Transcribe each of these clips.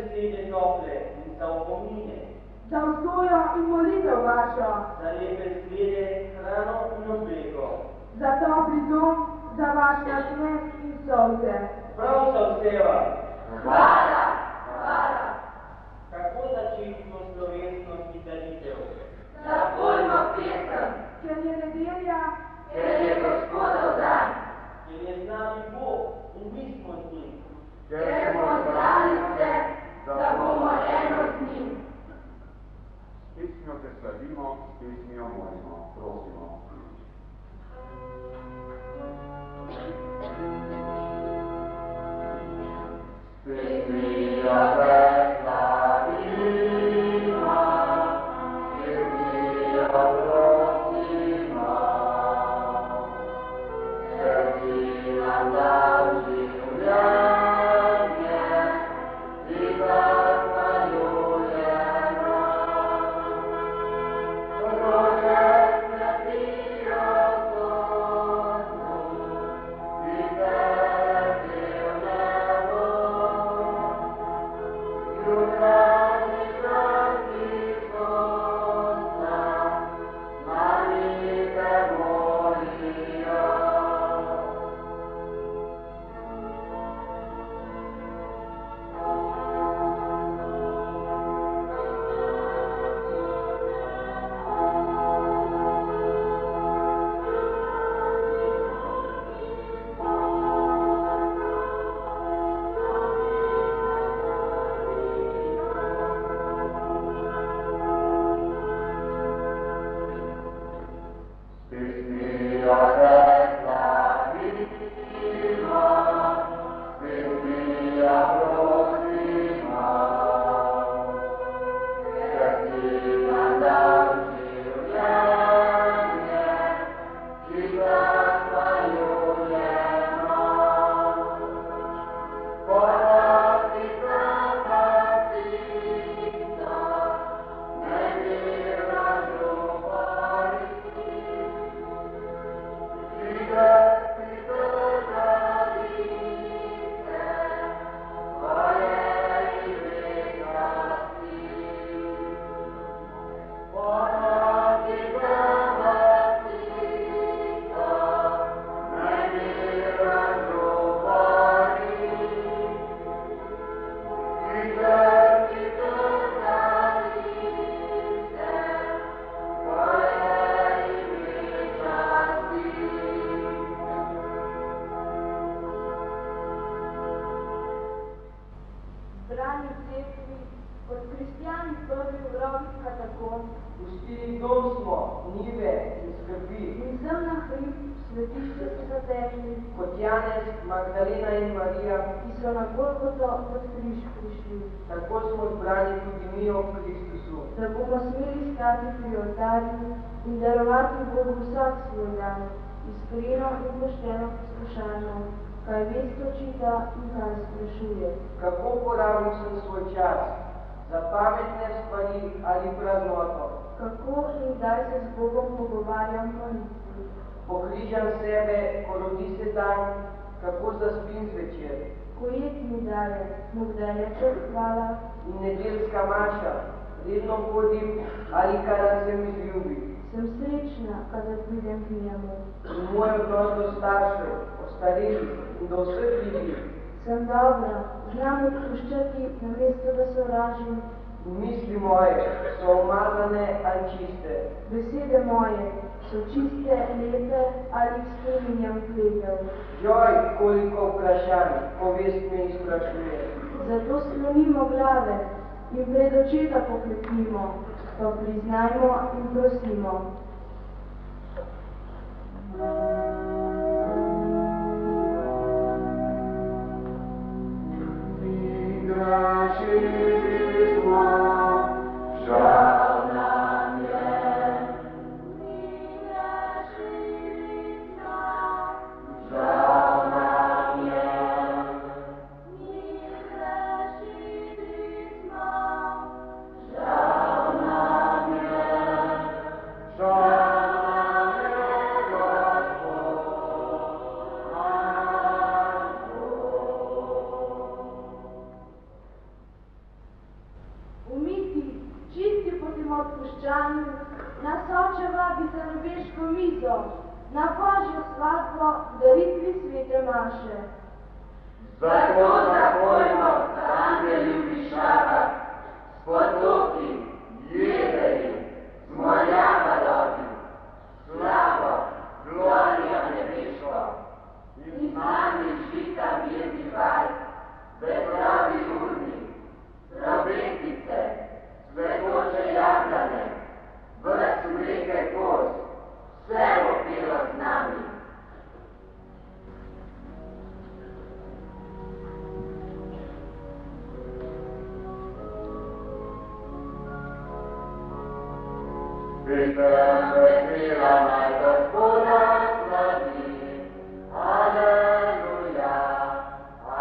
besede tople in za opomine. Za vzgojo in molitev vašo. Za lepe zglede, hrano in obleko. Za topli dom, za vaš nasmeh in solze. Prav za vse vas. Hvala, hvala. Kako začetimo slovesnost in daritev? Zapojmo pesem, Ker je nedelja, ker je Gospodov dan, Ker je z nami Bog in mi smo z njim. ker smo zbrali se, da bomo eno z njim. S pesmijo te slavimo, s pesmijo molimo, prosimo. S pesmijo te slavimo, s pesmijo prosimo, ker si nam dal življenje in ga zahvaljujemo. Rože svetijo soncu in veselemo. Jutranji žarki sonca nami te molijo. Zbrani v cerkvi, kot kristjani prvi v rovih katakomb, Pustili dom smo, njive in skrbi. in sem na hrib svetišče so zatekli, Kot Janez, Magdalena in Marija, ki so na Golgoto pod križ prišli, tako smo zbrani tudi mi ob Kristusu. da bomo smeli stati pri oltarju in darovati Bogu vsak svoj dan, iskreno in pošteno poslušano, kaj vest očita in kaj sprašuje. Kako porabil sem svoj čas? Za pametne stvari ali praznoto? Kako in kdaj se z Bogom pogovarjam molitvi? Pokrižam sebe, ko rodi se dan, kako zaspim zvečer. Ko jed mi daje, mu kdaj rečem hvala, In nedeljska maša, redno hodim ali kadar se mi zljubi. sem srečna, kadar pridem k njemu. In moj odnos do staršev, ostarelih in do vseh ljudi. Sem dobra, znam odpuščati, namesto da sovražim. In misli moje so umazane ali čiste. Besede moje so čiste, lepe ali jih spreminjam pletev. Joj, koliko vprašanj, ko vest me izprašuje. Zato sklonimo glave in pred očeta poklepimo, pa priznajmo in prosimo. Žal nam je, žal nam je, žal nam je, žal nam je, Gospod naš Bog. mizo, na Božjo svadbo v daritvi svete maše. Zato zapojmo angeli višava, s potoki, jezeri, z morja valovi, slavo, glorijo nebeško, in z nami žita mirni val, vetrovi urni, trobetice, cvetoče jablane, ves mleke koz, vse bo pelo z nami. Vesela naj Gospoda slavi, aleluja,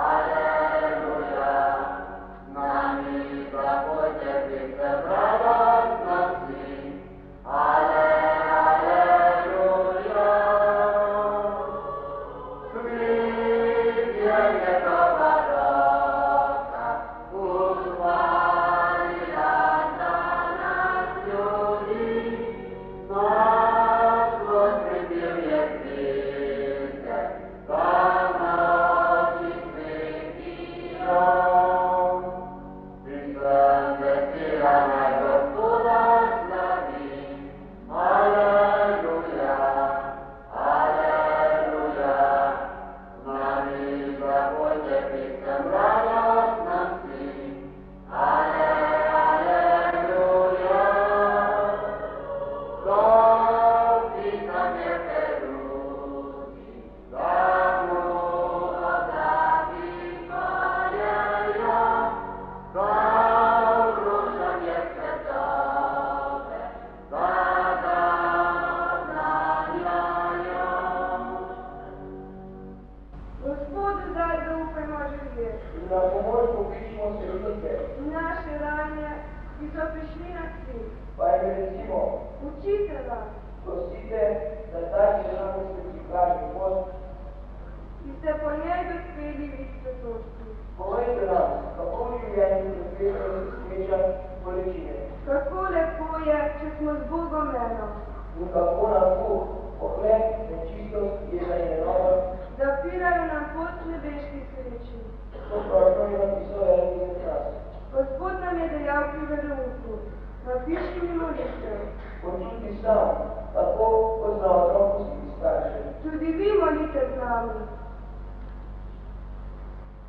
aleluja, z nami zapojte pesem radostnosti, aleluja. Svet je njegova roka, ustvarila za nas ljudi.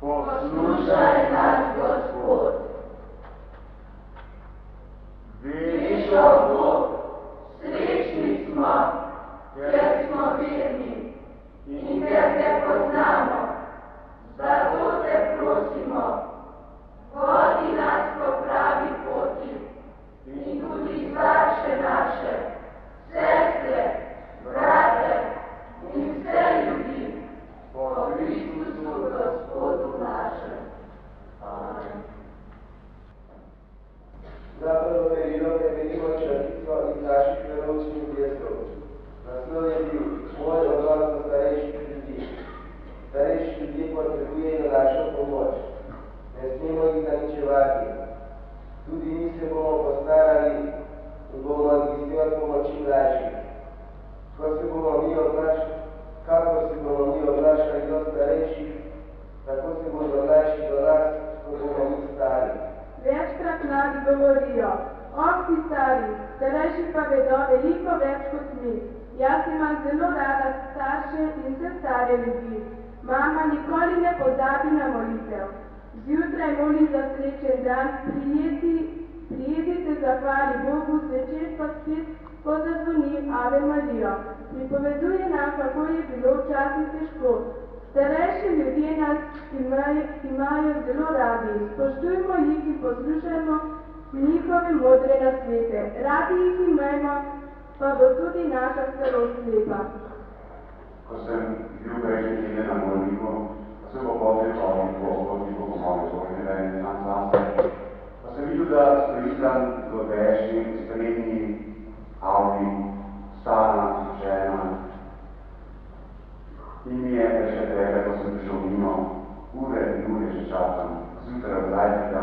Poslušaj nas, Gospod. Višjo Bog, srečni smo, ker smo verni in ker te poznamo. Zato te prosimo, vodi nas po pravi poti in tudi starše naše, sestre, brate in vse ljudi, po Kristusu Gospodu našem. Amen. Zapravo verilo temeljimo tradicijo iz naših verovčnih gestov. Naslov je bil moj odnos do starejših ljudi. Starejši ljudje potrebujejo našo pomoč. Ne smemo jih zaničevati. Tudi mi se bomo postarali in bomo odvisni od pomoči mlajših. Kako se bomo mi obnašali do starejših, tako se bodo mlajši do nas, ko bomo mi stari. Večkrat mladi govorijo, ti stari, starejši pa vedo veliko več kot mi. Jaz imam zelo rada starše in vse stare ljudi. Mama nikoli ne pozabi na molitev. Zjutraj molim za srečen dan, prijedi se zahvali Bogu, zvečer pa spet, ko zazvoni Ave Marijo. Pripoveduje nam, kako je bilo včasih težko. Starejši ljudje nas imajo zelo radi. Spoštujmo jih in poslušajmo njihove modre nasvete. Radi jih imajmo, pa bo tudi naša starost lepa. Ko sem bil prejšnji teden na molitvu, pa sem popoldne čovnik po hodniku pomolil svoj nedeljen dan zase, pa sem videl, da stoji tam dobešni, sprednji Audi, stara, žena. In mi je še tebe, ko sem prišel mimo, ure in ure že čakam, zjutraj od zajtrka,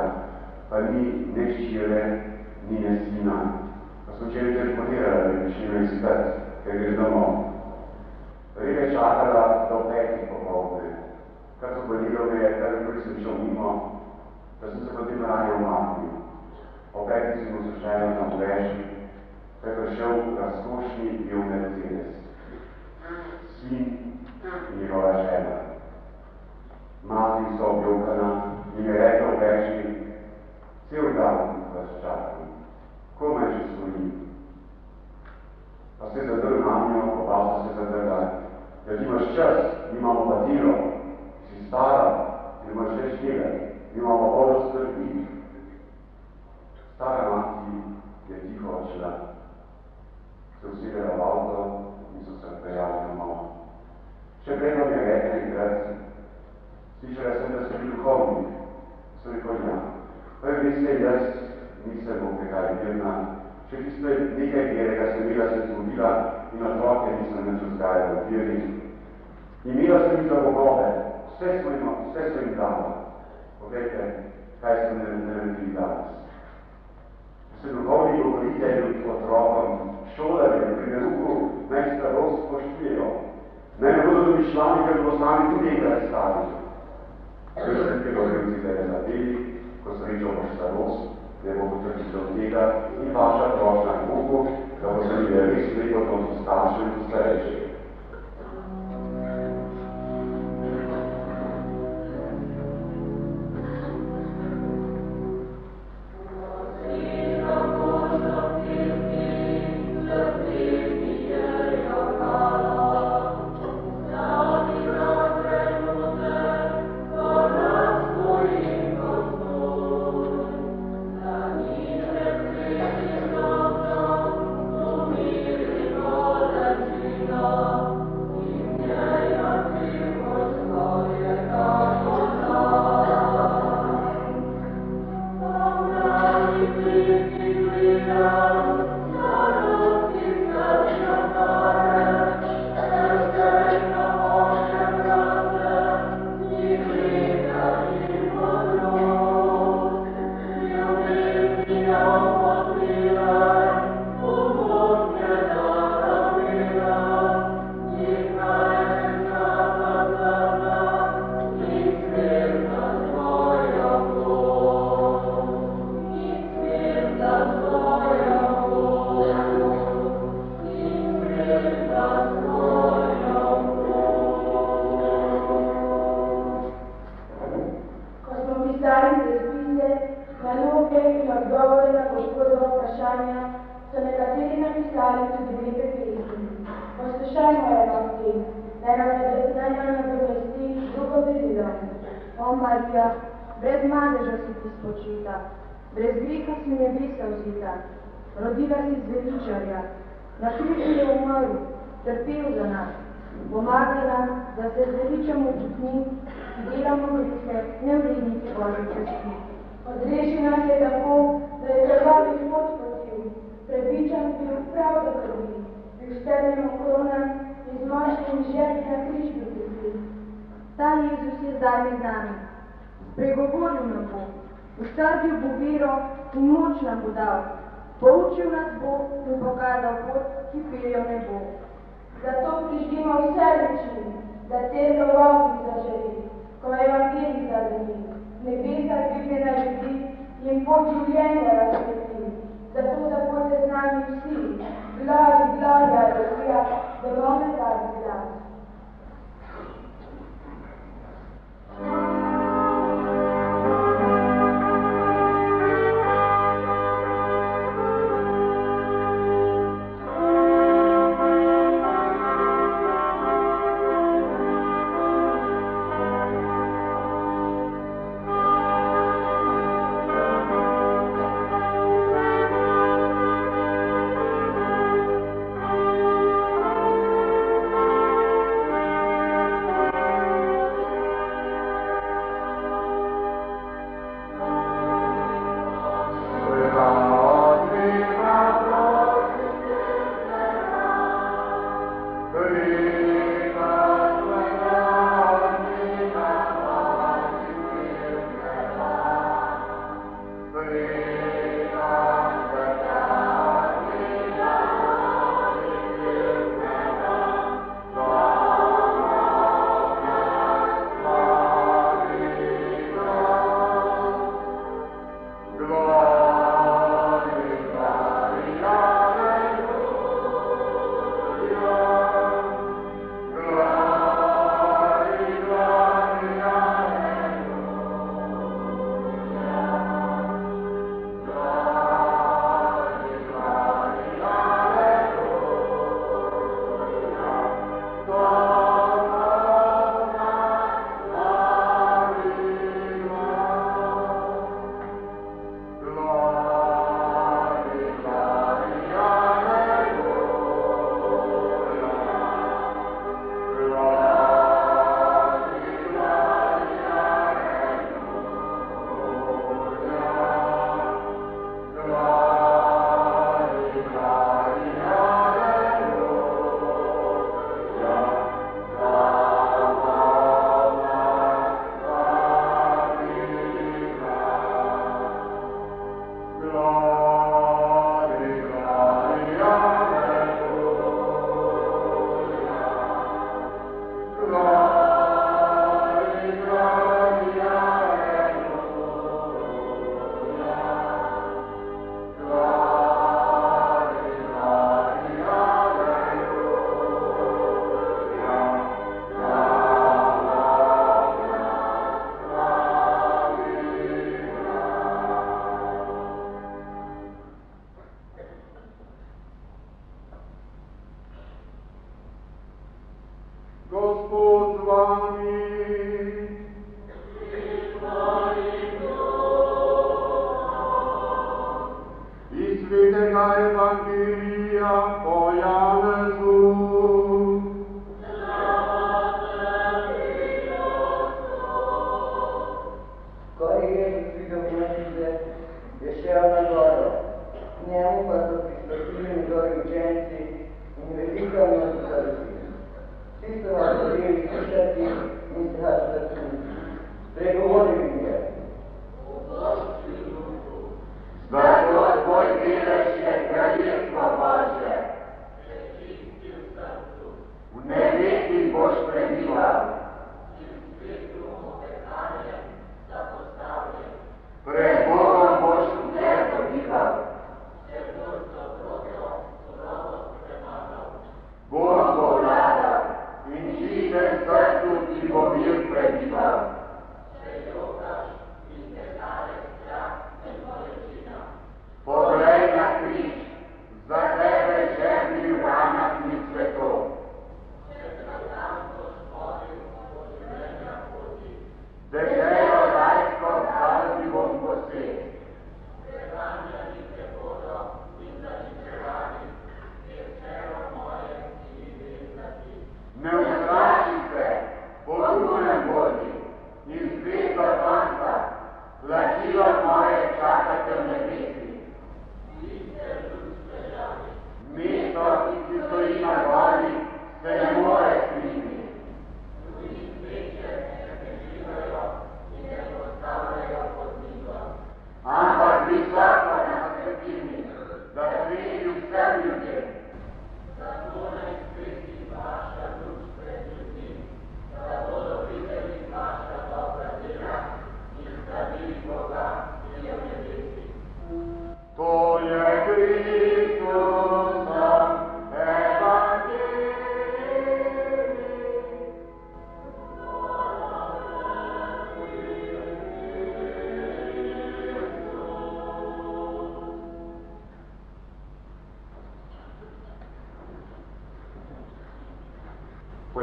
pa ni ne ščire, ni ne sina. Pa smo včeraj telefonirali, da bi šli na izpet. ker gre domov. Rega je čakala do 5. popoldne, kar zbolilo me je, kar sem šel mimo, da sem se potem raje umaknil. O 5. sem mu zašel na Bleži, ko je prišel razkošni bil Mercedes, sin in njegova žena. Mati so objokana in je rekel v Bleži, cel dan vas čakam, komaj že stojim. Pa se je zadrl mamijo, oba so se zadrla, da ti imaš čas, mi imamo patilo, si stara, ti imaš več delati, mi imamo vodo strpi. Stara mati je tiho odšla, se usedela v avto in so se odpeljali domov. Še prej vam je rekla enkrat, slišala sem, da so bili duhovnik, so rekel ja. Pa je misli, jaz nisem opekali mirna, še tisto je nekaj vjerega, sem imela se zgodila in otroke nisem več vzgajala v vjeri. Imela sem jih za bogove, vse so jim dala. Poglejte, kaj sem naredili danes. Se duhovni govorite otrokom, šolarjem, pri neuku, naj starost spoštujejo. Naj ne bodo domišljani, ker bodo sami tudi enkrat stari. Ker sem te govorilci, da je zadeli, ko srečal boš starost, da bo potrebiti od tega in vaša prošnja k Bogu, da bo se mi res lepo to staršev in starejših. Brez madeža si ti spočita, brez griha si nebesa vzita, rodila si zveličarja, na križu je umrl, trpel za nas, pomaga nam, da se zveličamo čutni, ki delamo grihe, nevredniki Božje časti. Odreši nas je tako, da je krvavi pot potil, prebičan bil prav do krvi, bil strnjen okronan in z močnimi žerji na križ bil prisil. Ta Jezus je zdaj med nami. Pregovoril nam bo, ustrdil bo vero in moč nam bo dal, poučil nas bo in pokazal pot, ki pelje v nebo. Zato prižgimo vse luči, da cerkev v ognju zaželi, ko evangelij zadeni, nebesa dvigne na ljudi in pot življenja razsvetli. Zato zapojte z nami vsi, glori, glorija, Alelujah, da bomo dali glas.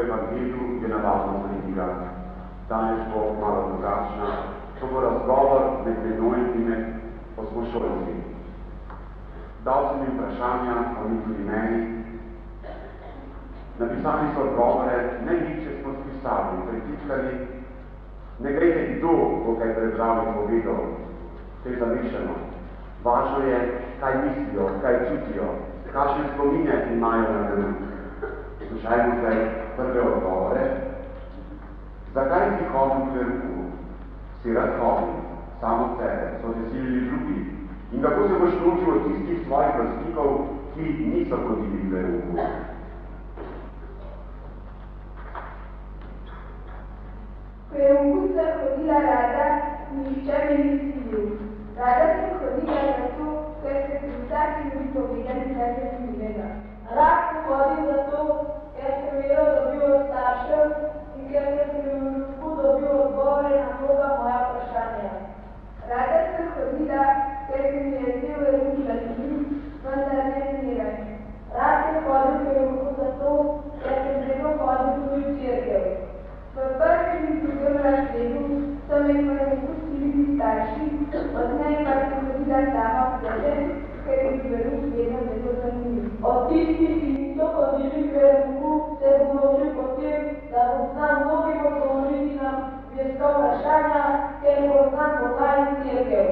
evangeliju je navadno politika. Danes bo malo drugačna, to bo razgovor med menoj in med osmošolci. Dal sem jim vprašanja, oni tudi meni. Napisali so odgovore, ne nič, če smo spisali, pritiskali. Ne grede kdo, bo kaj prebral in povedal, to je zamišljeno. Važno je, kaj mislijo, kaj čutijo, kakšne spomine imajo na trenutek. Slušajmo zdaj prve odgovore. Zakaj si hodil v veruku? Si rad hodil, samo sebe, so se silili drugi. In kako se boš naučil od tistih svojih vrstnikov, ki niso hodili v veruku? Ko je v Kuce hodila rada, nihče me ni silil. Rada sem hodila zato, ker se pri vsaki ljudi povedali nekaj zanimivega. Rad sem hodil zato, ker sem vero dobil od staršev in ker sem pri veruku dobil odgovore na mnoga moja vprašanja. Rada sem hodila, ker se mi je zdel veruk zanimiv, vendar ne zmeraj. Rad sem hodil v veruku zato, ker sem vedno hodil tudi v cerkev. V prvem in drugem razredu so me v veruku silili starši, odnej pa sem hodila sama v sebe, ker je bil veruk vedno zelo zanimiv. Od tistih, ki niso hodili v veruku, se bom naučil potem, da bom znal mnogim odgovoriti na verska vprašanja, ker bom znal pohvaliti cerkev.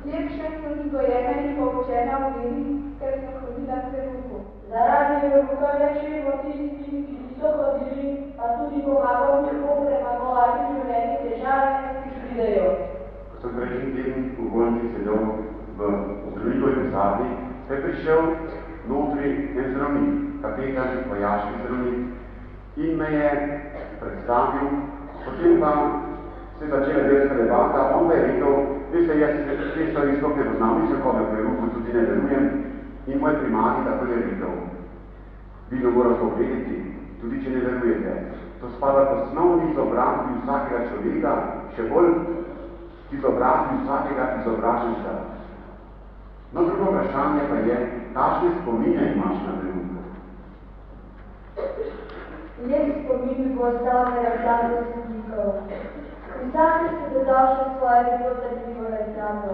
Lepše sem vzgojena in poučena v veri, ker sem hodila v veruku. Zaradi veruka rečemo tisti, ki niso hodili, pa tudi pomagam njihov premagovati življenje težave, ki pridejo. Ko sem prejšnji teden v bolnici sedel v zdravnikovi pisarni, se je prišel notri en zdravnik, kapetan, vojaški zdravnik, in me je predstavil, potem pa se je začela verska debata, on pa je rekel, veste, jaz te stvari sploh ne poznam, nisem hodil v veruku, tudi ne verujem, in moj primarni tako je rekel, vidno moraš to vedeti, tudi če ne verujete. To spada v osnovni izobrazbi vsakega človeka, še bolj izobrazbi vsakega izobraženca. No, drugo vprašanje pa je, kakšne spomine imaš na veruku? Lep spomin bi ostal na razgladu sodnikov. Pisatelj se dodal še svoje potrpljivo razglado.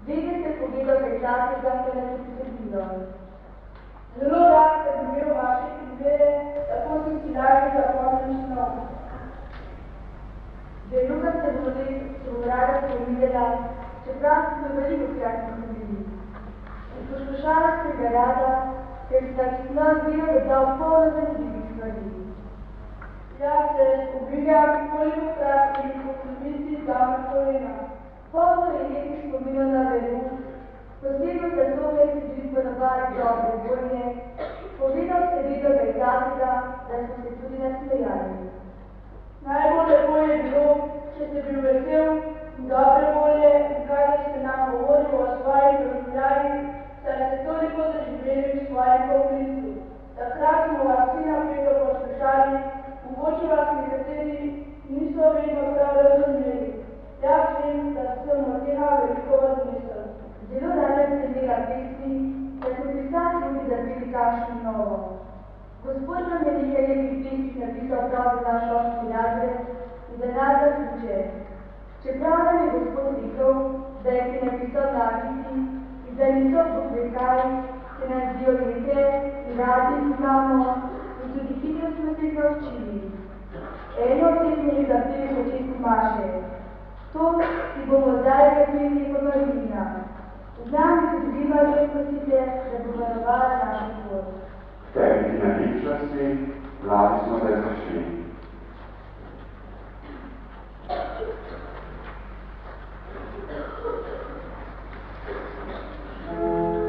Vedno se povedal vsakega, kar je potrebno. Zelo rad sem imel vaše primere, tako sem si lažje zapomnil snov. Veruka se bom rada spominjala, čeprav sem me veliko krat izgubili. In poslušala sem ga rada, ker sta snov vedno dodal polno zanimivih stvari. Jaz se spominjam, koliko krat sem po slovici dal na kolena. Polno je nekaj spominov na veruk, posebno zato, ker si bili ponavadi dobre volje, povedal se vedno takega, da smo se tudi nasmejali. Najbolj lepo je bilo, če ste bil vesel in dobre volje in kaj ste nam govorili o svojih razmišljanjih, saj ste toliko doživeli v svojem poklicu. Takrat smo vas vsi napeto poslušali, mogoče vas nekateri niso vedno prav razumeli. Jaz vem, da sem od tega veliko odnesel. Zelo rada sem imela pesmi, da smo pisali tudi zabili kakšno novo. Gospod nam je nekaj lepih pesmi napisal prav za naš 8. razred in za nas zaključek. Čeprav nam je gospod rekel, da jih je napisal napici in da niso pokrekali, se nam zdijo lepe in radi imamo in tudi hitro smo se jih naučili. Eno od teh smo že zapeli v očetku Maše. To, ki bomo zdaj zapeli po Marina. Z nami se dobiva že prosite, da bo varovala našo pot. Tebi ti na ličnosti, vladi smo zdaj zašli. Thank you.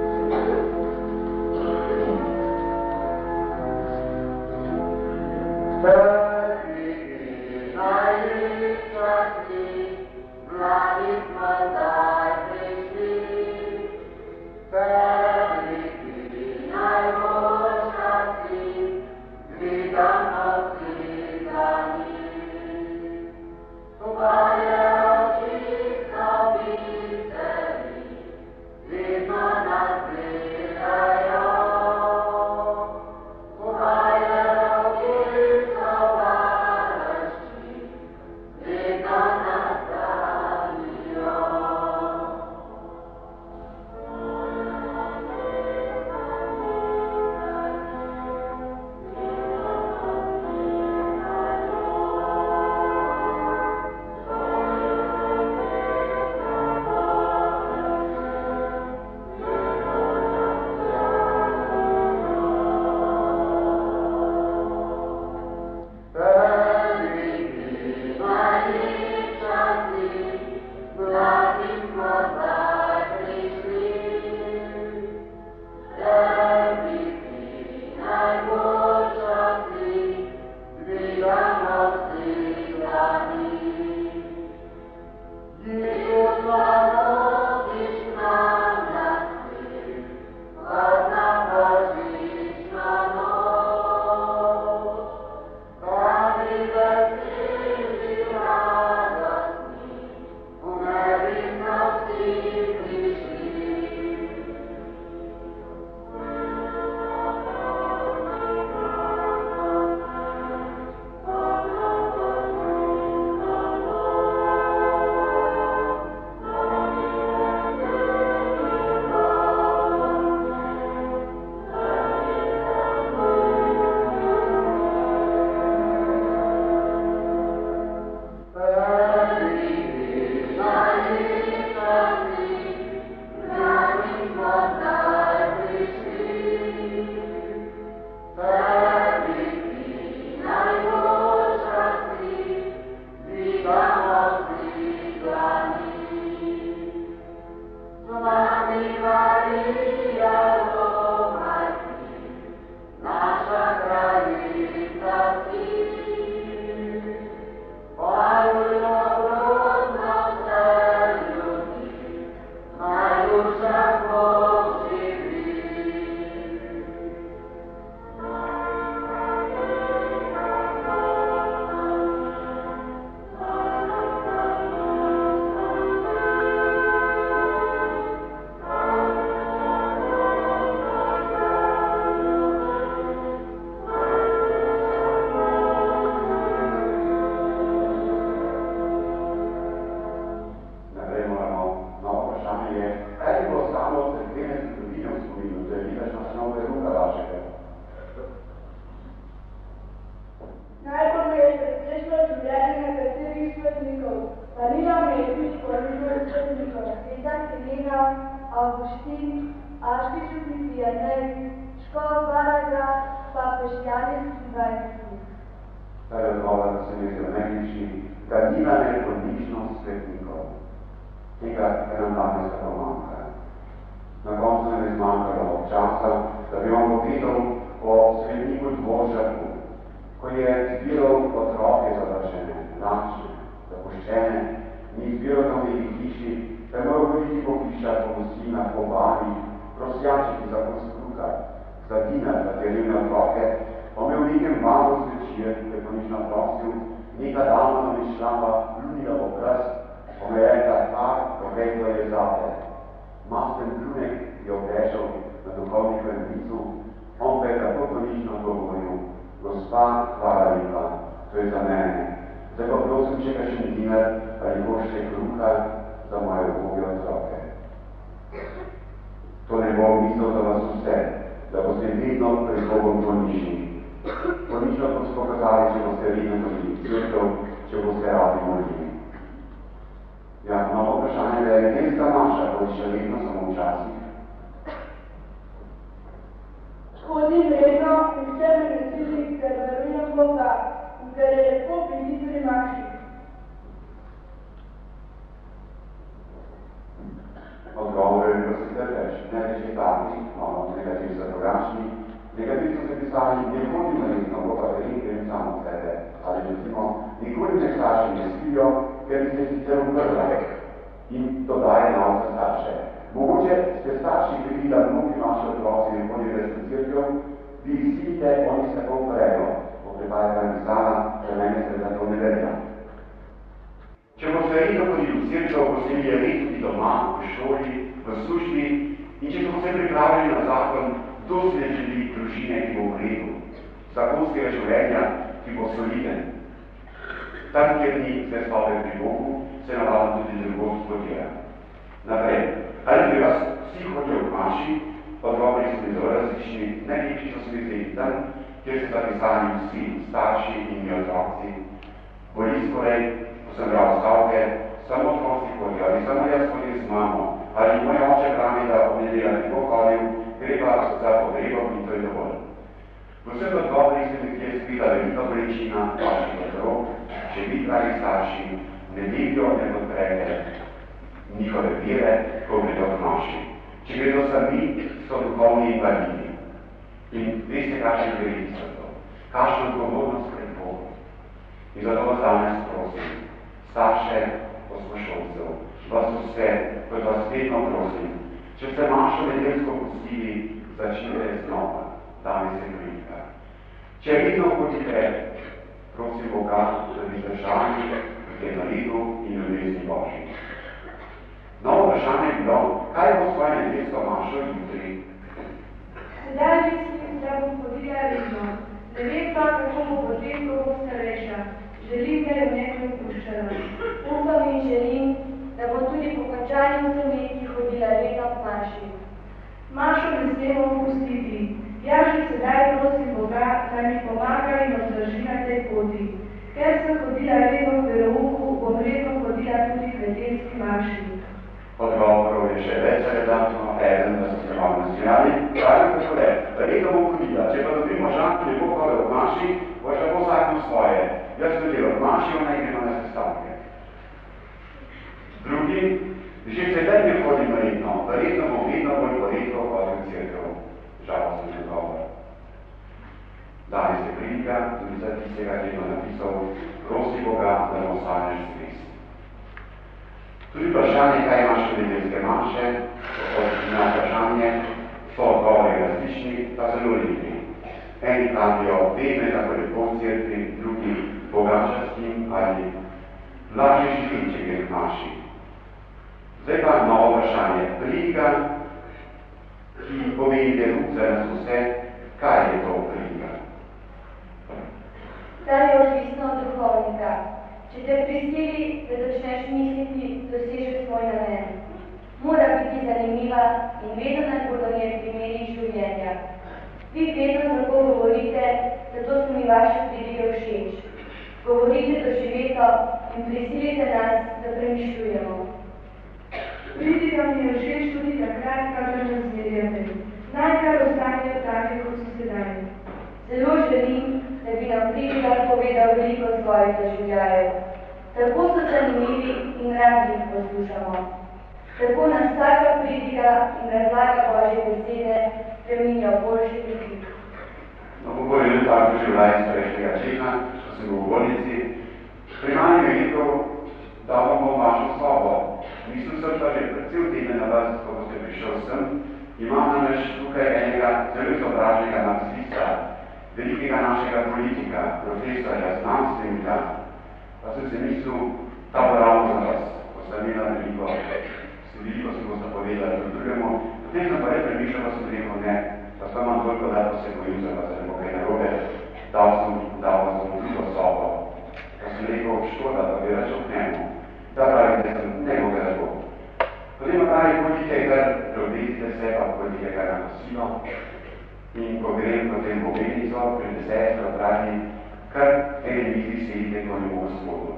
Aški župniki Jernej, škola Baraga, papež Janez 20. Taj odgovor se mi zelo najljubši, da nima neodličnost svetnikov. Tega, kar nam danes tako manjka. Na koncu nam je zmanjkalo časa, da bi vam povedal o svetniku Dvoržaku, ko je zbiral otroke zavržene, lačne, zapuščene, ni zbiral tam v hiši, da je moral hoditi po hišah, po gostinah, po barih, prosjačiti za kos kruha, za dinar, za te revne otroke, pa imel nekem malo zvečer, ko je ponično prosil, neka dama nam je šla pa ljudila v obraz, pa me je rekla, to je zate. Masten pljunek je obrešal na duhovnikovem licu, on pa je tako ponično govoril, gospa, hvala lepa, to je za mene. Zdaj pa prosim, če kakšen dinar ali košče kruha za moje uboge otroke. To ne bo misel za vas vse, da boste vedno pred Bogom ponižni. Ponižno boste pokazali, če boste vedno hodili v cerkev, če boste radi molili. Ja, imamo vprašanje, da je res ta naša, kot še vedno samo včasih. Hodim redno in vse me nesili, ker verujem Boga in ker je lepo biti pri maši. Odgovor je bilo sicer več, ne več je taki, nekateri so drugačni, nekateri so se pisali, ne hodim resno, bo pa grem samo sebe, ali recimo, nikoli ne starši ne spijo, ker bi se sicer umrla in dodaje nam za starše. Mogoče ste starši bili, da mnogi naši otroci ne hodijo v cerkev, vi silite, oni se tako uprejo, poprepaje pa pisala, če mene se za to ne verja. Če boste redno hodili v cerkev, boste imeli red tudi doma, v šoli, v službi in če boste pripravljeni na zakon, kdo si ne želi družine, ki bo v redu, zakonskega življenja, ki bo soliden. Tam, kjer ni zvestobe pri Bogu, se navadno tudi drugod spodira. Naprej, ali pri vas vsi hodijo v maši, odgovori so mi zelo različni, najlepši so se mi zdeli tam, kjer so zapisani vsi starši in mi otroci. Boli skorej, ko sem bral stavke, samo otroci hodijo, ali samo jaz hodim z mamo, ali moj oče pravi, da ob nedeljah ne bo hodil, gre pa za pogrebom in to je dovolj. V vseh odgovorih se mi je skrila velika bolečina vaših otrok, če vi, dragi starši, ne vidijo, ne podprete njihove vere, ko gredo k maši. Če gredo sami, so duhovni invalidi. In veste, kakšen veriti so to, kakšno odgovornost pred Bogom. In zato vas danes prosim, starše, poslušalcev, vas vse, kot vas vedno prosim, če ste mašo nedeljsko pustili, začnite znova, danes je prilika. Če vedno hodite, prosim Boga, da bi držali v tem redu in ljubezni Božji. Novo vprašanje je bilo, kaj bo svoje nedeljsko mašo jutri? Sedaj mislim, da bom hodila redno. Ne vem pa, kako bo potem, ko bom starejša. Želim, da jo nekaj puščala. Upam in želim, da bom tudi po končanju zameti hodila redno k maši. Mašo ne smemo opustiti. Jaz že sedaj prosim Boga, da mi pomaga in održi na tej poti. Ker sem hodila redno v verouku, bom redno hodila tudi k nedeljski maši. Odgovorov je še več, redakno, eden, da so se malo nasmejali. Pravi takole, redno bom hodila, če pa dobim možan, ki ne bo hodil v maši, bo še bo vsakno svoje. Jaz hodila v maši, ona gremo na sestanke. Drugi, že sedaj ne hodim redno, verjetno bom vedno bolj poredko hodil v cerkev. Žalosten odgovor. Danes je prilika, tudi za tistega, ki je napisal, prosi Boga, da mu ostaneš zvest. Tudi vprašanje, kaj imaš v nedeljske maše, na vprašanje, so odgovori različni, pa zelo lepi. Eni pravijo, vedno je tako lepo v cerkvi, drugi bogačarskim ali lažje živim, če gre v maši. Zdaj pa novo vprašanje, pridiga, ki pomeni deluk za nas vse, kaj je to pridiga? Kar je odvisno od duhovnika. Če te prisili, da začneš misliti, dosežeš svoj namen. Mora biti zanimiva in vedno najbolj do nje primeri življenja. Vi vedno tako govorite, zato so mi vaše pridige všeč. Govorite doživeto in prisilite nas, da premišljujemo. Pridiga mi je všeč tudi takrat, kadar nas zmerjate. zanimivi in radi jih poslušamo. Tako nas vsaka pridiga in razlaga Božje besede spreminja v boljši preklik. No, pobolj je tako življenje starejšega čeka, ko sem v bolnici. Pri mani je rekel, da bomo vašo sobo. Mislim sem pa že cel teden na vas, ko boste prišel sem. Imam namreč tukaj enega zelo izobraženega marksista, velikega našega politika, profesorja, znanstvenika. Pa sem se mislil, ta bo ravno za vas, ko sta imela veliko si boste povedali drug drugemu. Potem sem pa res premišljal, pa sem rekel, ne, pa sem imam toliko, da pa se bojim za vas, da bo kaj narobe, dal vas bom drugo sobo. Pa sem rekel, škoda, da bi več odnemo. Da pravi, da sem ne mogel da bo. Potem pa pravi, pojdite kar, preobesite se, pa pojdite kar na kosilo. In ko grem potem v obednico, pride sestra, pravi, kar televiziji sedite, ko ne bo gospodu.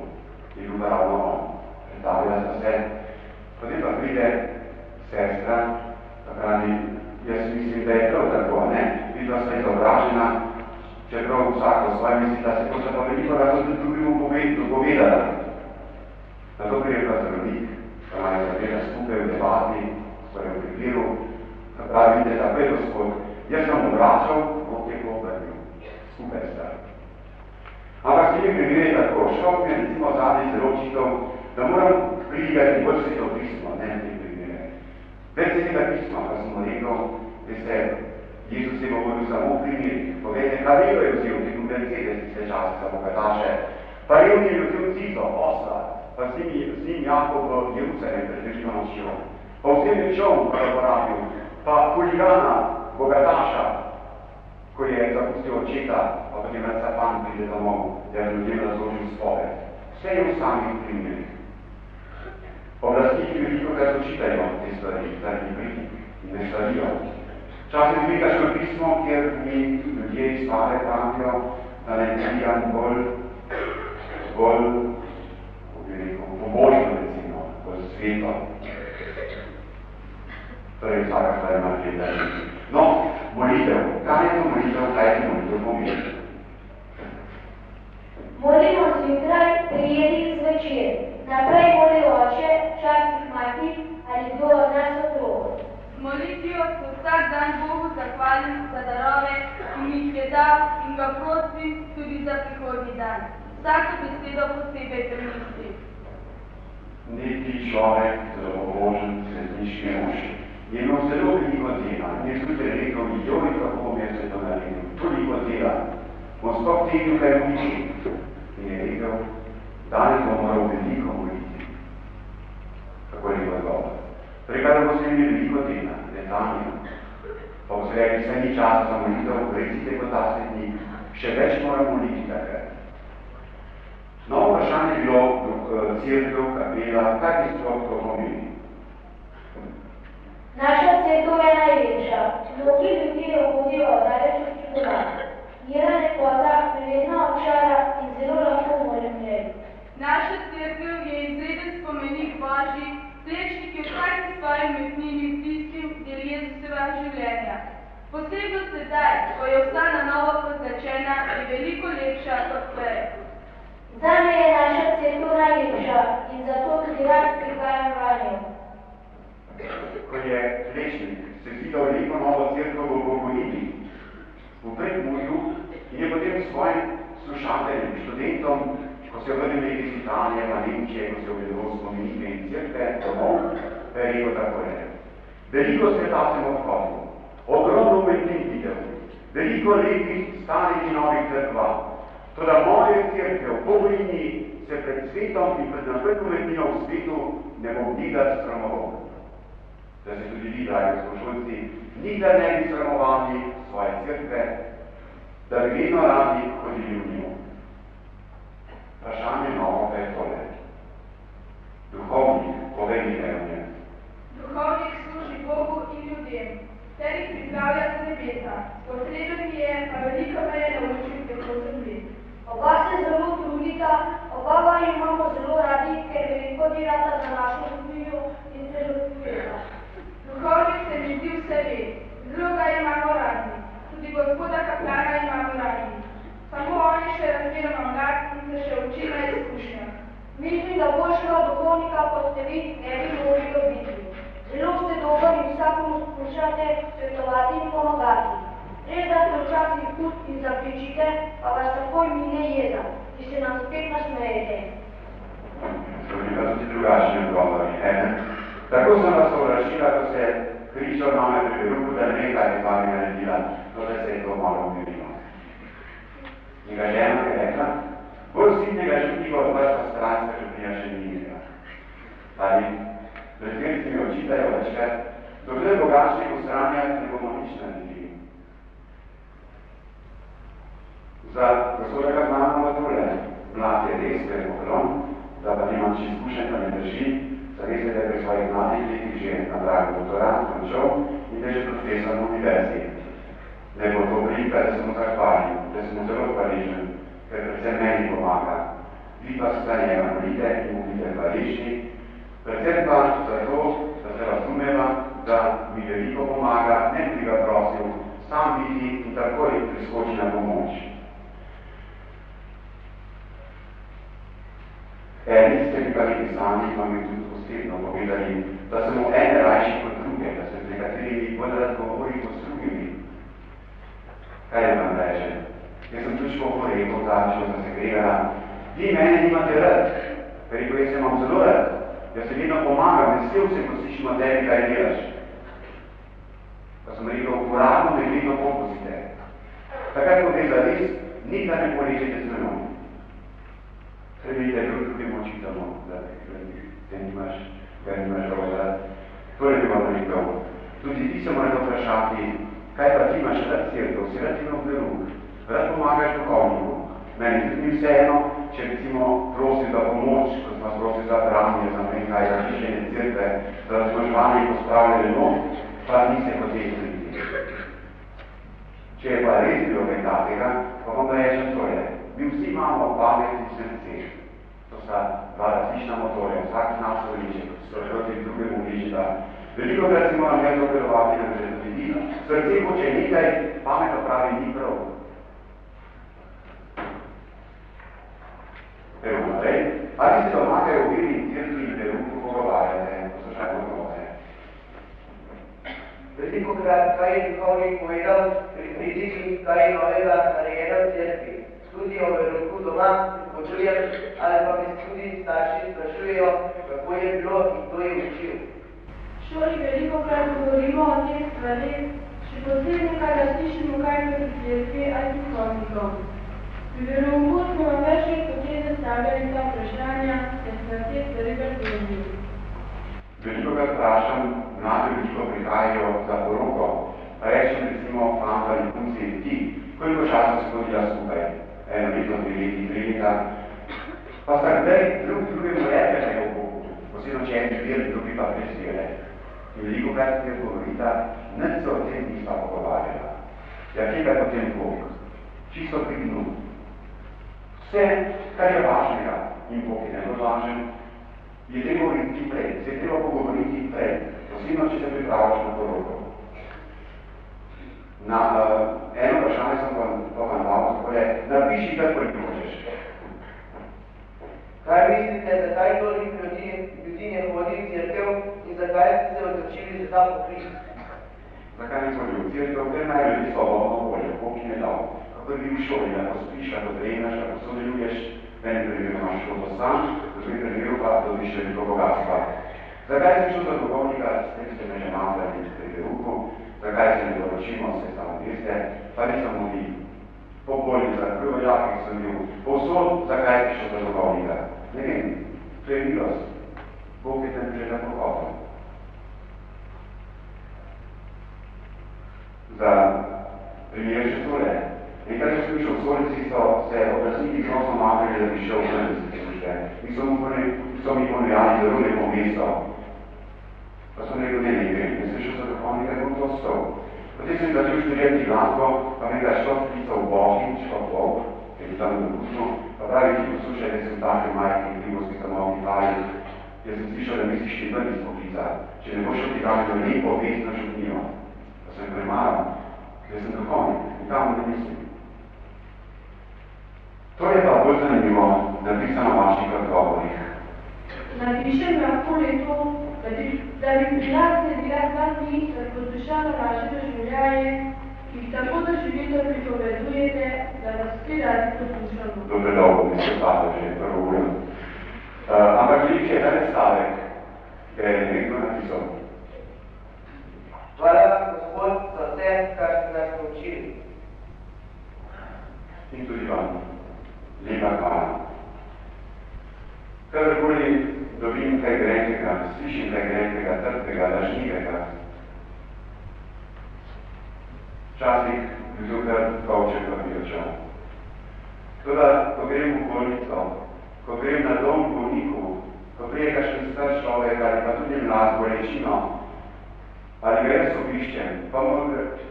Je bil pa ravno on. Predstavila sem se. Potem pa pride sestra, pa pravi, jaz mislim, da je prav tako, ne? Vidva sta izobražena, čeprav vsako svoje misli, da se boste pa veliko razlog drugemu dopovedala. Zato prije pa zdravnik, pa naj zaveda skupaj v debati, skoraj v prikliru, pa pravi, vidite, tako je gospod, jaz sem obračal, Bog je povrnil, skupaj sta. Ampak s temi primeri tako, šok mi je recimo zadnji zelo očitev, da moram pridigati bolj sveto pismo, ne v tem primere. Več svetega pisma, pa sem mu rekel, veste, Jezus je govoril samo v primerih. Povejte, Kadelo je vzel tekom Mercedes tiste čase za bogataše, pa Revni je vzel Cizo, osla, pa s njim Jakob v Jeruzalem pred veliko nočjo. Pa vsem nečom pa uporabil, pa huligana, bogataša, ko je zapustil očeta, pa potem Racapan pride domov, da je ljudem razložil spoved. Vse je v samih primerih. Oblastniki veliko kar očitajo te stvari, zaradi kritik in ne starijo. Včasih mi kakšno pismo, kjer mi ljudje iz pare pravijo, da ne prijam bolj, bi rekel, pobožno recimo, bolj sveto. Torej vsaka stvar ima gledanje. No, molitev. Kaj je to molitev? Kaj je to molitev pomeni? Molimo zjutraj, prijedi zvečer. Naprej moli oče, včasih mati ali kdo od nas otrok. Z molitvijo se vsak dan Bogu zahvalim za darove, ki mi jih je dal in ga prosim tudi za prihodnji dan. Vsako besedo posebej premislim. Neki človek, zelo pobožen, svetniški mož, je imel zelo veliko dela. In je tudi rekel, joj, kako mi je se to naredil, toliko dela. On sploh tegnil, kaj moliti. In je rekel, danes bom moral veliko moliti. Tako je rekel odgovor. Torej, kaj bo se imeli veliko dela, letanjem. Pa bo se rekli, vse ni časa za molitev, recite kot ta svetnik, še več moram moliti takrat. No, vprašanje je bilo cerkev, kapela, kaj ti sploh to pomeni? Naša cerkev je največja. Mnogi ljudje jo hodijo daleč od čuda. Njena lepota privedna obšara in zelo lahko molim njej. Naša cerkev je izreden spomenik Božji, srečnik je vsak s svojim metnini s tistim del Jezusova življenja. Posebno sedaj, ko je vsa na novo pozračena, je veliko lepša kot prej. Zame je naša cerkev najlepša in zato tudi rad prihajam vanjo. Ko je Plečnik se videl veliko novo cerkev v Bogojini, v Prekmurju, in je potem svojim slušateljem, študentom, ko se je vrnil iz Italije, v Nemčije, ko se je objedoval spomenike in cerkve, domov, pa je rekel takole. Veliko sveta sem odhodil, ogromno umetnin videl, veliko lepih, starih in novih cerkva, toda moje cerkve v Bogojini se pred svetom in pred napredno umetnino v svetu ne bom nikdar sramoval. Da se tudi vi, dragi spošolci, nikdar ne bi sramovali svoje cerkve, da bi vedno radi hodili v njo. Vprašanje novo pa je tole. Duhovnik, povejte o njem. Duhovnik služi Bogu in ljudem, ter jih pripravlja za nebesa. Potreben je, pa veliko me je naučil preko zemlji. Oba se zelo trudita, oba vaju imamo zelo radi, ker veliko delata za našo ljudjo in se razpujeta. Duhovnik se mi zdi vse ve, zelo ga imamo radi, tudi gospoda kaplana imamo radi. Samo on je še razmeroma mlad in se še uči na izkušnjah. Mislim, da boljšega ste vi, ne bi mogli dobiti. Zelo ste dober in vsakomu skušate svetovati in pomagati. Res, da ste včasih hud in zapričite, pa vas takoj mine jeza, ki se nam spet nasmejete. Slovima tudi drugačni odgovori. Tako sem vas povračila, ko se kričal name pri ruku, da ne vem, kaj je z vami naredila, to da se je to malo umirilo. Njega žena je rekla, bolj sitnega župnika od vrsta stranska župnija še ni imela. Ali prezirci mi očitajo večkrat, dokler bogačnih v stranjah ne bomo nič naredili. Za gospodega znamo matule, mlad je res, ker je poklon, da pa nimam če izkušenj, pa ne drži, zaveste, da je pri svojih mladih letih že na pragu doktorat končal in da je že profesor na univerzi. Da bo to prilika, da sem mu zahvalil, da sem mu zelo hvaležen, ker predvsem meni pomaga. Vi pa se za njega molite in mu bite hvaležni, predvsem pa zato, da se razumeva, da mi veliko pomaga, ne bi ga prosil, sam vidi in takoj priskoči na pomoč. Eni ste mi pa nekaj sami, pa mi tudi posebno povedali, da sem mu ene rajši kot druge, da se z nekaterimi bolj rad govori kot s drugimi. Kaj je vam reče? Jaz sem tudi škoho rekel, začel za segregala. Vi mene nimate rad. Rekel, jaz se imam zelo rad. Jaz se vedno pomagam, vesel se, ko slišim od tebi, kaj delaš. Pa sem rekel, uradno me vedno popustite. Takrat, ko gre za res, nikdar ne porežete z menom. Saj vidite, drugim očitamo, da te nimaš roza. Torej bi vam rekel, tudi ti se morate vprašati, kaj pa ti imaš rad cerkev, si rad imel veru, rad pomagaš duhovniku. Meni tudi ni vseeno, če recimo prosi za pomoč, ko smo prosi za branje, za nekaj različene cerkve, za razmožvanje in pospravljanje not, pa niste hoteli priti. Če je pa res bilo kaj takega, pa vam da rečem tole. Mi vsi imamo pamet in srce. To sta dva različna motorja, vsak zna svoj liček, proti drugemu ličita. Veliko krat si moram jaz operovati na ljudi. Srce hoče nekaj, pamet pravi ni prav. Evo naprej. Ali se doma kaj v viri in cerkvi in veruku pogovarjate, poslušajmo odgovore. Veliko krat, kaj je duhovnik povedal pri pridikih, kaj je novega narejeno v cerkvi. Tudi o veruku doma počujem, ali pa me tudi starši sprašujejo, kako je bilo in kdo je učil. Šoli veliko krat govorimo o teh stvarih, še posebno, kaj da slišimo kaj pri cerkvi ali duhovnikom. Pri verouku smo vam večkrat potem zastavljali ta vprašanja, ker smo te stvari razumeli. Veliko krat vprašam, mladi veliko prihajajo za poroko, pa rečem recimo fanta ali punci ti, koliko časa se hodila skupaj, 1 leto, 2 leti, 3 leta, pa sta kdaj drugemu rekli o Bogu, posebno če en veri, drugi pa prezire. In veliko krat se govorita, nič se o tem nisma pogovarjala. Ja, kje pa potem Bog? Čisto pri dnu. Vse, kar je važnega in Bog je nevažen, je treba govoriti prej, se je treba pogovoriti prej, posebno, če se pripravljaš na poroko. Na eno vprašanje sem pa dal, tako je, napiši, kako hočeš. Kaj mislite, zakaj toliko ljudi ne hodi v cerkev in zakaj ste se odločili za ta poklic? Zakaj ne hodi v cerkev, ker naj ljudi svobodno voljo, Bog jim je dal. Kako bi v šoli, ako spiš, ako trenaš, ako sodeluješ, v enem primeru imaš šolo sam, v drugem primeru pa dobiš veliko bogatstva. Zakaj sem šel za duhovnika, s tem ste me že malo pri veruku, zakaj se ne določimo, se samo veste, pa nisem mobil. Po bolnicah, v vojakih sem bil, povsod, zakaj si šel za duhovnika. Ne vem, to je milost. Bog je tem že zapohotel. Za primer še tole. Nekaj sem slišal, v stolici so se oblastniki znosno matrili, da bi šel v slovenske službe. In so mi ponujali zelo lepo mesto. Pa sem rekel, ne vem, ne slišal za duhovnika, bom to ostal. Potem sem začel študirati glasbo, pa mi ga šlo klical Bohinč, kot Bog, ker je tam dopustno, pa pravi, ki poslušaj, da sem take majke in krivosti samovi vali. Jaz sem slišal, da misliš ti ven iz poklica, če ne boš šel ti kam do lepo vestno župnijo. Pa sem premaral, ker sem duhovnik, nikam ne mislim. To je pa bolj zanimivo napisano v vaših odgovorih. Napiše mi lahko je to, da bi pri nas ne bila dva ministra poslušala naše doživljaje, ki tako doživito pripovedujete, da vas vsi radi poslušamo. Dobre dolgo mi se pada že prvo uro. Ampak velik je en stavek, ki je nekdo napisal. Hvala vam, Gospod, za vse, kar ste nas naučili. In tudi vam, lepa hvala. Kadarkoli dobim kaj grenkega, slišim kaj grenkega, trdega, lažnivega. Včasih bi bil kar kovček v očal. Toda, ko grem v bolnico, ko grem na dom bolniku, ko prije kakšen star človek ali pa tudi mlad bolečino, ali ga res obiščem,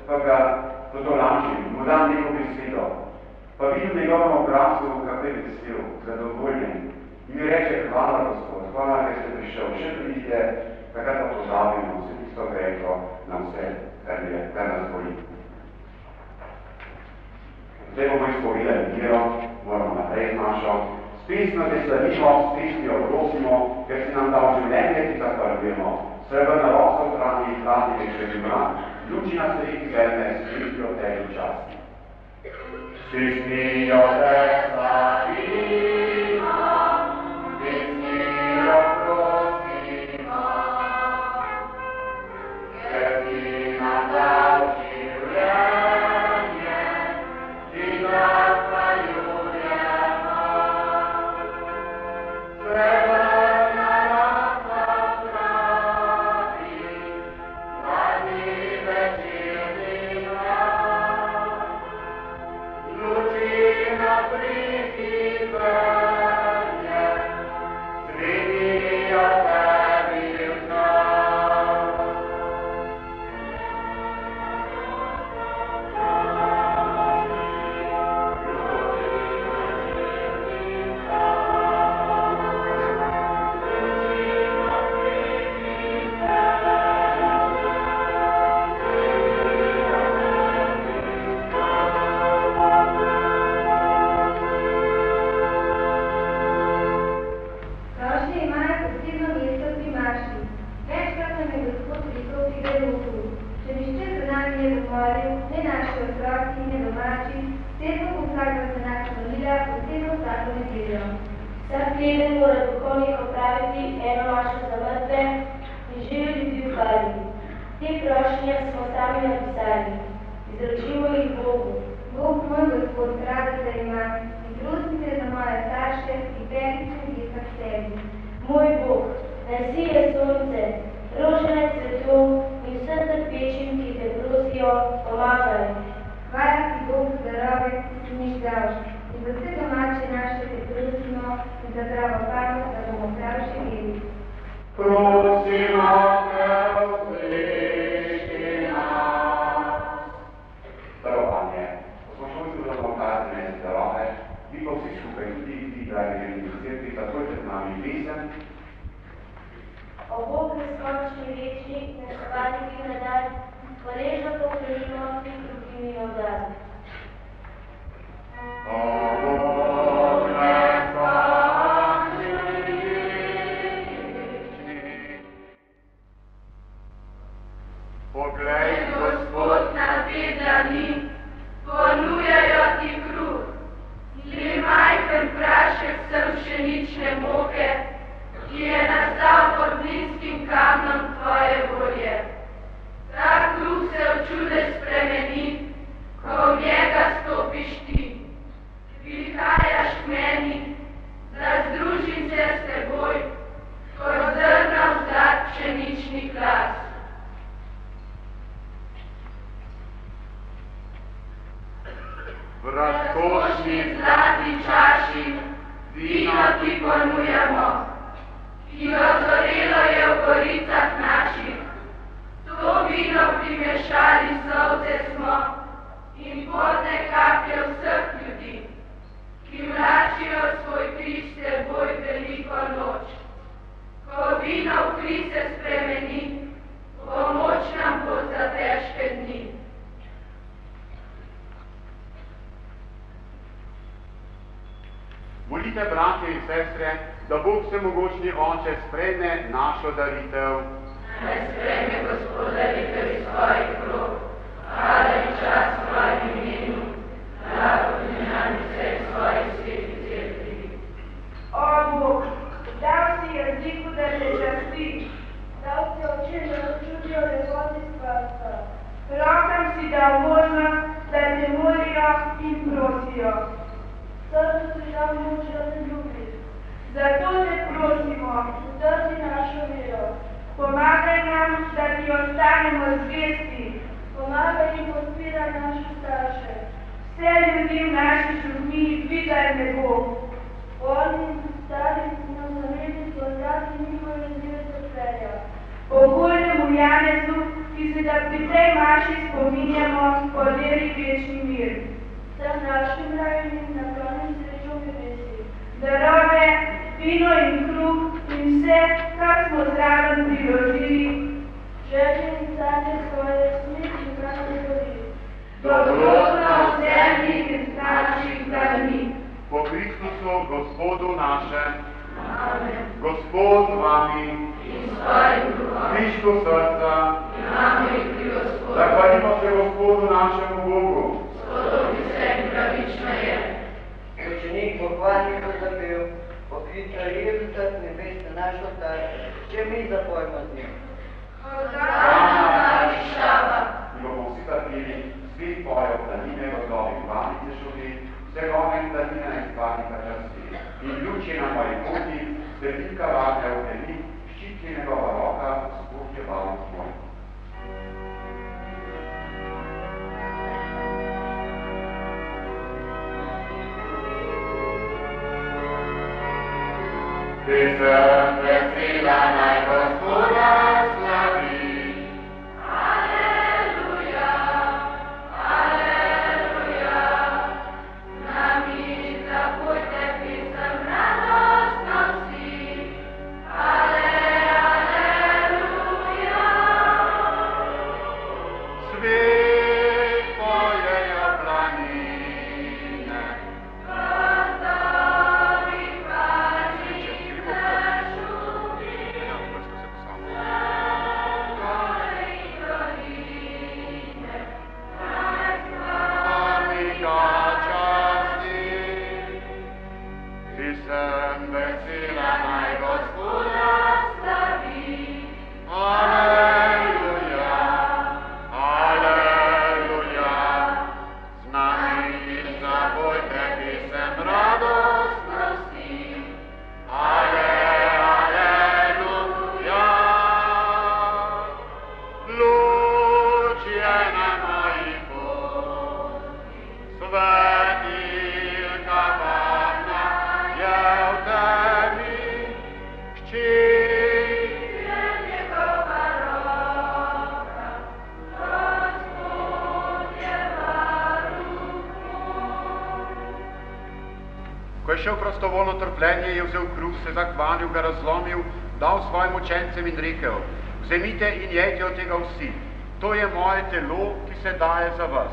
pa ga potolačim, mu dam neko besedo, pa vidim njegovem obrazu, kako je vesel, zadovoljen. In mi reče, hvala Gospod, hvala, ker ste prišel, še pridite, takrat pa pozabimo vse tisto greko na vse, kar nas boli. Zdaj bomo izpovedali miro, moramo naprej z našo. S pesmijo te slavimo, s pesmijo prosimo, ker si nam dal življenje, ki zahvaljujemo. Srebrna rosa v strani, hladni večer ljubran, luči na sredi zemlje, s pesmijo tebi časti. S pesmijo te slavimo, s pesmijo prosimo, ker si nam dal življenje, ki zahvaljujemo. Srebrna rosa v strani, hladni večer ljubran, luči na sredi zemlje, sredijo tebi čas. Krošnje imajo posebno mesto pri maši. Večkrat nam je Gospod rekel pri Beruku, če nišče za nami je dovolil, ne naši otroci, ne domači, sedmo poslagam za naš molila, posebno vsako nedeljo. Vsak teden mora duhovnik opraviti eno mašo za mrtve in žive ljudi hvaliti. Te prošnje smo sami napisali. Izročimo jih Bogu. Bog moj Gospod, rada te ima, in prosite za moje starše, ki petice djeca k sebi. Moj Bog, naj sije sonce, rožene cvetov in vsem trpečim, ki te prosijo, pomagaj. Hvala ti Bog za darove, ki si mi dal, in za vse domače naše te prosimo in za zdravo pamet, da bomo prav živeli. Prosimo te, usliši nas. Darovanje. Ko smo šli tudi za pokazane darove, vi pa vsi skupaj, tudi ti, dragi želni cerkvi, takoj pred nami pesem. O Bog neskončni večni, nesovati ti na dan, hvaležno poklonimo ti drugimi oddan. O Bog neskončni večni, poglej, Gospod, na te dlani, ponujajo ti kruh, le majhen prašek sem pšenične moke, ki je nastal pod nizkim kamnom tvoje volje. Ta kruh se v čudež spremeni, ko v njega stopiš ti. Prihajaš k meni, da združim se s teboj, kot zrna vzad pšeničnih las. v razkošni zlati čaši vino ti ponujamo, ki dozorelo je v goricah naših. To vino primešali solze smo in potne kaplje vseh ljudi, ki vlačijo svoj križ s teboj veliko noč. Ko vino v kri se spremeni, pomoč nam bo za težke dni. Molite, bratje in sestre, da Bog vsemogočni Oče sprejme našo daritev. Naj sprejme Gospod daritev iz svojih rok, hvala in čas svojim imenu, blagoslivljanje vseh svojih svetih cerkvi. O Bog, dal si jeziku, da te časti, dal si oči, da čutijo lepoti Spasa. rokam si dal možnost, da te molijo in prosijo. Srcu si dal moč, da te ljubi. Zato te prosimo, Zdrži našo vero. pomagaj nam, da ti ostanemo zvesti. Pomagaj in podpiraj naše starše. Vse ljudi v naši župniji dvigaj v nebo. Oni stari nam zavedi soldati njihove nazive trpljenja. Pogojnemu Janezu, ki se ga pri tej maši spominjamo, podeli večni mir. Vsem našim rajenim naklonim srečo v nebesi. Darove, vino in kruh in vse, kar smo zraven priložili, Želje in sanje svoje smrt in pravne bodi. dobrotno v zemlji in naših dlani. Po Kristusu, Gospodu našem, Amen. Gospod z vami, In svojim duhom, Kristu srca, imamo in pri Gospodu, zahvalimo se Gospodu našemu Bogu. Spodobi se in pravično je. Učenik pohvalnika zapel, pokliča Jezusa z nebes na naš oltar, če mi zapojmo z njim. Hvala, Marišava. In bomo vsi zapeli, vsi pojo planine, gozdovih vanice šumi, vse gome in planine in stvarnika časti. In luč je na moji poti, sredinka vate v teli, ščit je njegova roka, Bog je varuh moj. Pesem vesela naj Gospoda slavi. Aleluja, aleluja. Nami zapojte pisem radostno vsi. Aleluja. Svet pojejo planine. Gozdovi pači Ko je šel prostovoljno trpljenje, je vzel kruh, se zahvalil, ga razlomil, dal svojim učencem in rekel, vzemite in jejte od tega vsi. To je moje telo, ki se daje za vas.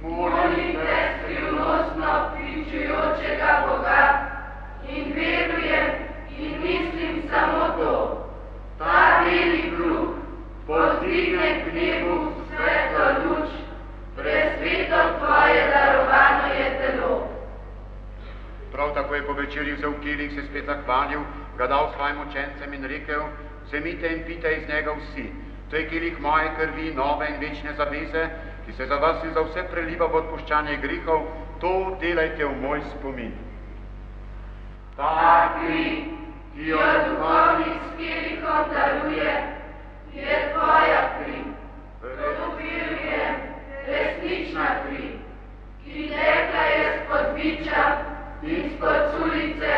Molite skrivnostno pričujočega Boga in verujem in mislim samo to. Ta beli kruh povzdigne k nebu svetlo luč, presveto tvoje darovano je telo. Prav tako je po večerji vzel kelih, se spet zahvalil, ga dal svojim učencem in rekel, vzemite in pite iz njega vsi. To je kelih moje krvi, nove in večne zaveze, ki se za vas in za vse preliva v odpuščanje grehov, to delajte v moj spomin. Ta kri, ki jo duhovnik s kelihom daruje, je tvoja kri. To je resnična kri, ki tekla je spod biča in spod sulice,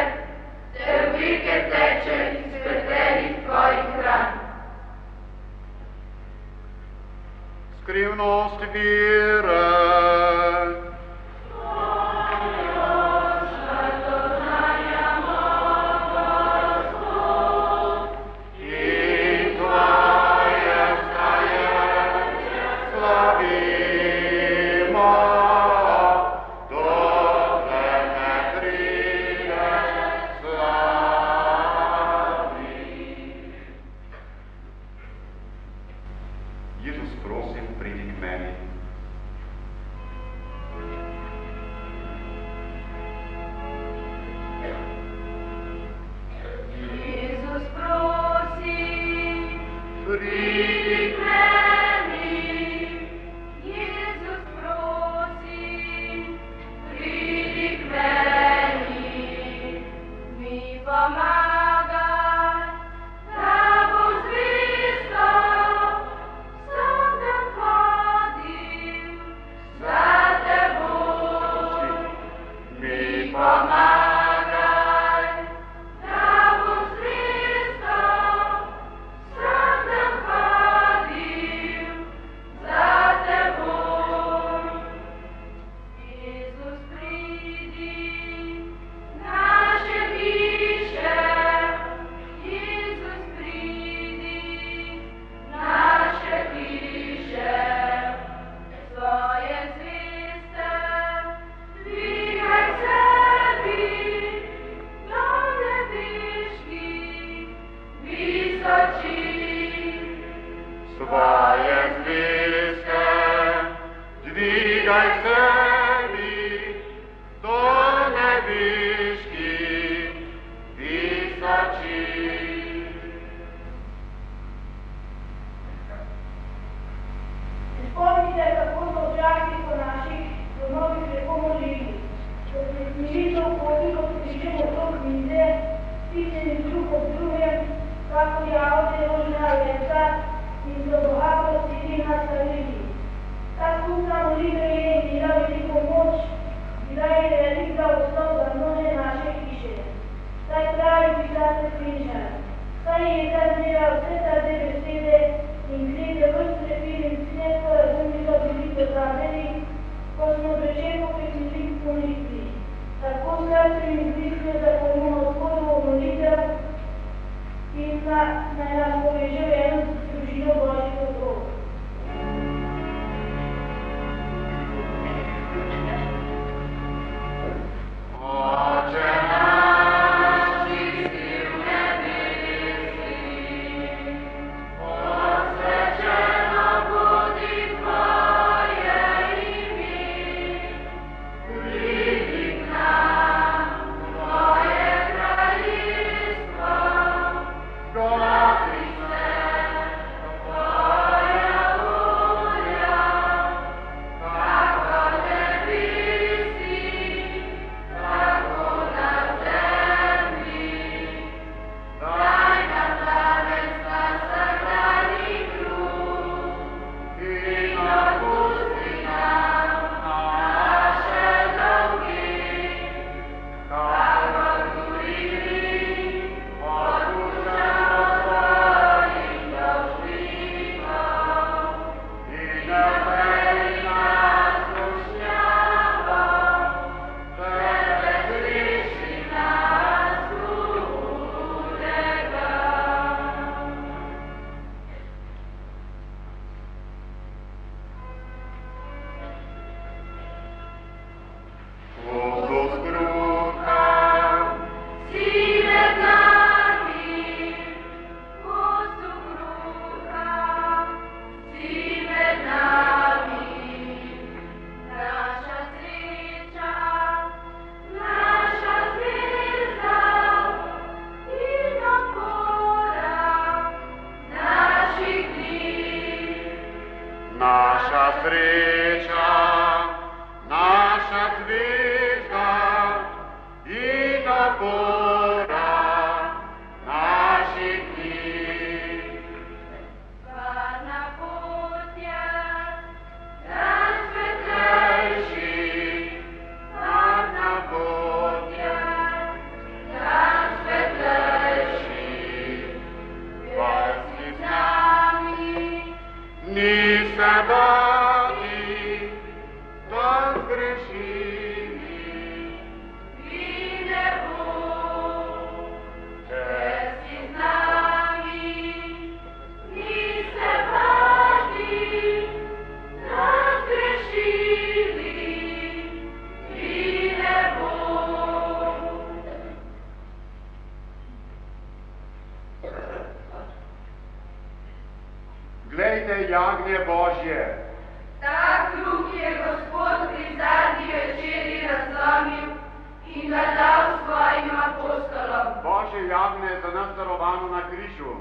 ter v reke teče iz pretelih tvojih ran. Skrivnost vere. Amen. tisoči. Svoje zvezde dvigaj v sebi, do nebeških tisoči. Spomnite, kako so včasih po naših domovih lepo molili, ko se smiritev potnikov približimo okrog mize, stisnjeni drug ob drugem, kako javne rožna venca in so Boga prosili nas naredili. Ta skupna molitev je imela veliko moč, bila je velik blagoslov za množe naše hiše. Saj pravi pisatelj Klinčar, saj je zazrela vse te besede in glede vrst lepil in sredstvo razumljivo bili pozabljeni, ko smo večer pokleknili k molitvi. Tako srce in bližnje zapomnimo Gospodovo molitev in naj nas poveže v eno družino Božjih otrok. Oče naš, ki si v nebesih, posvečeno bodi Tvoje ime. Pridi k nam Tvoje kraljestvo, zgodi se Tvoja volja, tako v nebesih, tako na zemlji. Daj nam danes naš vsakdanji kruh in odpusti nam naše dolge, kakor tudi mi odpuščamo svojim dolžnikom. In ne vpelji nas v skušnjavo, temveč reši nas hudega. Vodo skruha, si med nami, vodo kruha, si med nami. Naša sreča, naša zvezda in opora naših dni. Naša sreča, naša zvezda in opora naših dni. Varna potja, dan svetlejši, varna potja, dan svetlejši. Vrsti z nami, Ni se bati, da zgrešili, vi ne bo. Ker si z nami, ni se bati, da zgrešili, vi ne bo. glejte jagnje Božje, Ta kruh je Gospod pri zadnji večeri razlomil in ga dal svojim apostolom. Božje jagnje za nas darovano na križu.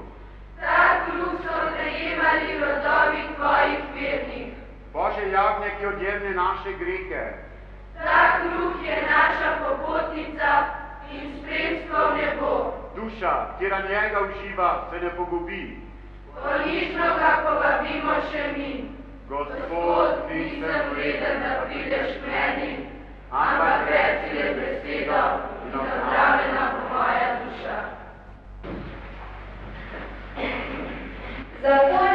Ta kruh so prejemali rodovi tvojih vernih. Božje jagnje, ki odjemne naše grehe. Ta kruh je naša popotnica in spremstvo v nebo. Duša, ki na njega uživa, se ne pogubi. Ponižno ga povabimo še mi. Gospod, nisem vreden, da prideš k meni, ampak reci le besedo in ozdravljena bo moja duša. Zato